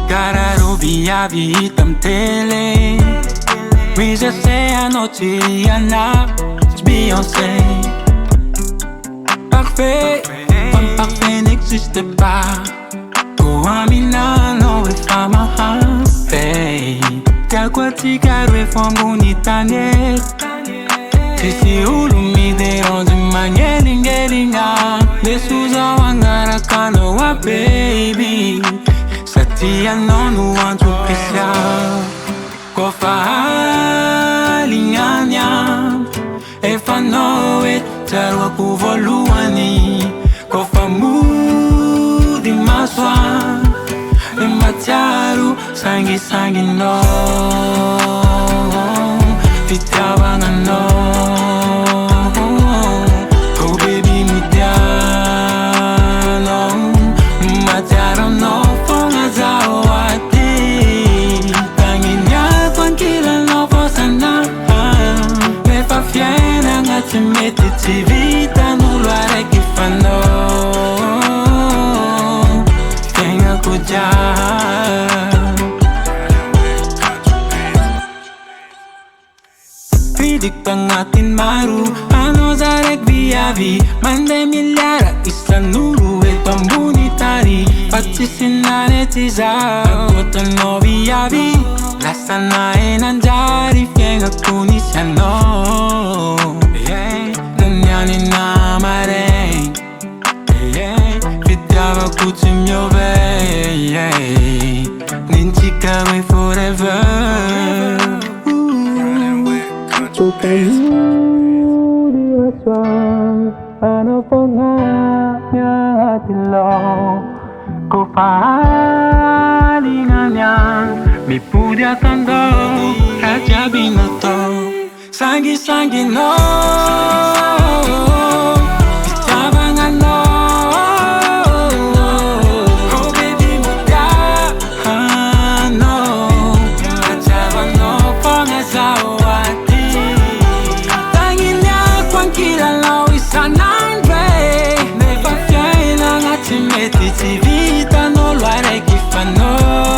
Caro via vita tele Risa se a noite Rihanna Beyoncé Parfait Comme parfait n'existe pas Toi mina no e fama hey T'aquatica due bonita net Sisi ulu mi dérange manye lingelinga Desuza wangara kano wa baby Satia non want to pisya Ko fahalinganya If I know it Tarwa kuvoluani Ko famudi maswa Mataru sangi sangi no Fitawanga no Oh baby mudiano Mataru no fonga zawati Tanginya kwankila no fosana Nefa fiena ngati meti tivita Nulware kifano Kenga kuja Pidiktang atin maru Ano zarek viavi Mande milyara isa nuru E pambunitari Pagsisinanetiza Agotan no viavi Lasa na e nanjari Fienga kunisiano Nanyani na mareng Fitava kuchimyove Ninchika we forever Ano po nga niyang ating long Ko pahalingan niyan May pudya tando Radya binato Sangi-sangi no Bitabangan no Oh baby mudya no Radyaban no Pangazawati Meti tivita no luare che fanno